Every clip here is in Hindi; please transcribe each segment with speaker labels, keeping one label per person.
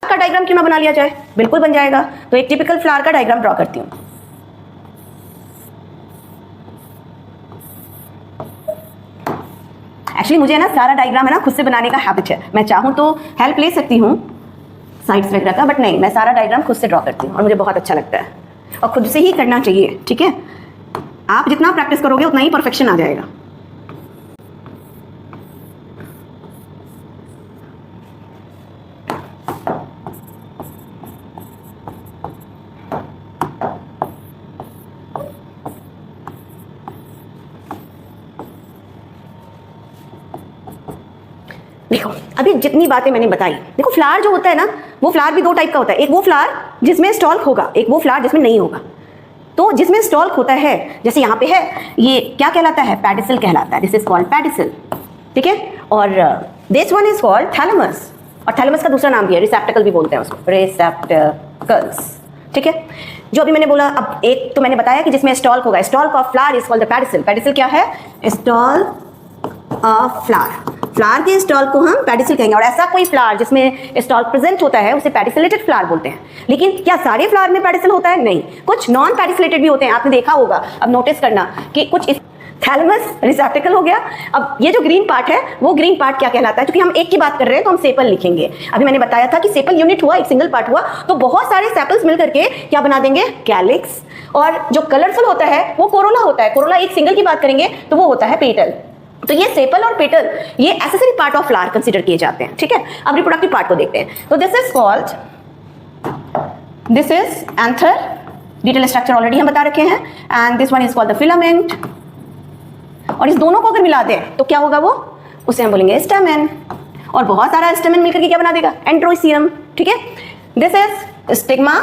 Speaker 1: का डायग्राम क्यों ना बना लिया जाए, बिल्कुल बन जाएगा। तो एक टिपिकल फ्लावर का डायग्राम ड्रॉ करती हूँ। एक्चुअली मुझे ना सारा डायग्राम है ना खुद से बनाने का हैबिट है। मैं चाहूँ तो हेल्प ले सकती हूँ साइड्स वगैरह का, बट नहीं, मैं सारा डायग्राम खुद से ड्रॉ करती हूँ और मुझे बहुत अच्छा लगता है और खुद से ही करना चाहिए, ठीक है। आप जितना प्रैक्टिस करोगे उतना ही परफेक्शन आ जाएगा। देखो अभी जितनी बातें मैंने बताई, देखो फ्लावर जो होता है ना, वो फ्लावर भी दो टाइप का होता है। एक वो फ्लावर जिसमें स्टॉल्क होगा, एक वो फ्लावर जिसमें नहीं होगा। तो जिसमें स्टॉल्क होता है, जैसे यहाँ पे है, ये क्या कहलाता है, पेडिसल कहलाता है। दिस इज कॉल्ड पेडिसल, ठीक है। और this one is called thalamus, और थैलेमस का दूसरा नाम भी है, रिसेप्टिकल भी बोलते हैं उसको, रिसेप्टिकल्स, ठीक है। जो अभी मैंने बोला, अब एक तो मैंने बताया कि जिसमें स्टॉल्क होगा, stalk of flower is called the pedicel. Pedicel क्या है, स्टॉल्क ऑफ फ्लावर। फ्लावर के स्टॉल को हम पेडिसल कहेंगे, और ऐसा कोई फ्लावर जिसमें स्टॉल प्रेजेंट होता है उसे पेडिसलेटेड फ्लावर बोलते हैं। लेकिन क्या सारे फ्लावर में पेडिसल होता है, नहीं, कुछ नॉन पेडिसलेटेड भी होते हैं। आपने देखा होगा, अब नोटिस करना कि कुछ थैलेमस रिसेप्टिकल हो गया। अब ये जो ग्रीन पार्ट है, वो ग्रीन पार्ट क्या कहलाता है, क्योंकि हम एक की बात कर रहे हैं तो हम सेपल लिखेंगे। अभी मैंने बताया था कि सेपल यूनिट हुआ, एक सिंगल पार्ट हुआ, तो बहुत सारे सेपल्स मिल करके क्या बना देंगे, कैलिक्स। और जो कलरफुल होता है वो कोरोला होता है। कोरोला एक सिंगल की बात करेंगे तो वो होता है पेटल। तो ये सेपल और पेटल ये accessory part of flower consider किए जाते हैं, ठीक है। अब रिप्रोडक्टिव पार्ट को देखते हैं। तो this is called, this is anther, detail structure already हम बता रखे हैं। And this one is called the filament. और इस दोनों को अगर मिला दें तो क्या होगा, वो उसे हम बोलेंगे स्टेमेन। और बहुत सारा स्टेमेन मिलकर के क्या बना देगा, एंड्रोसियम, ठीक है। This is stigma,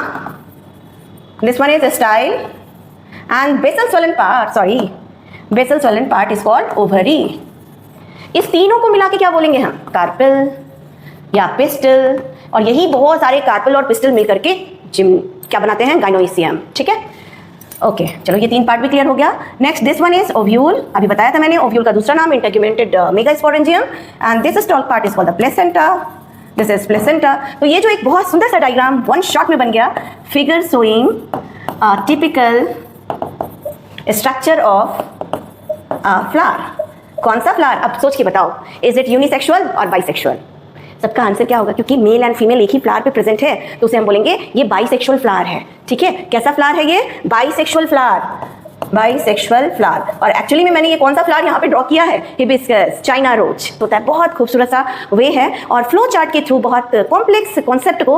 Speaker 1: this one is style, and basal swollen part, sorry, basal swollen part is called ovary. इस तीनों को मिला के क्या बोलेंगे हम, कार्पेल या पिस्टल। और यही बहुत सारे कार्पेल और पिस्टल मिलकर के क्या बनाते हैं, गाइनोइसियम, ठीक है। ओके, चलो ये तीन पार्ट भी क्लियर हो गया। Next this one is ovule. अभी बताया था मैंने, ओव्यूल का दूसरा नाम integumented megasporangium. And this stalk part is called the placenta, this is placenta. तो ये जो एक बहुत सुंदर सा डायग्राम वन शॉट में बन गया, figure showing typical structure of flower. कौन सा फ्लावर, अब सोच के बताओ, इज इट यूनिसेक्सुअल और बाइसेक्सुअल? सबका आंसर क्या होगा, क्योंकि मेल एंड फीमेल एक ही फ्लावर पे प्रेजेंट है तो उसे हम बोलेंगे ये बाइसेक्सुअल फ्लावर है, ठीक है। कैसा फ्लावर है ये, बाइसेक्सुअल फ्लावर, बाइसेक्सुअल फ्लावर। और एक्चुअली में मैंने ये कौन सा फ्लावर यहाँ पे ड्रॉ किया है, हिबिस्कस, चाइना रोज होता है। बहुत खूबसूरत सा वे है, और फ्लो चार्ट के थ्रू बहुत कॉम्प्लेक्स कॉन्सेप्ट को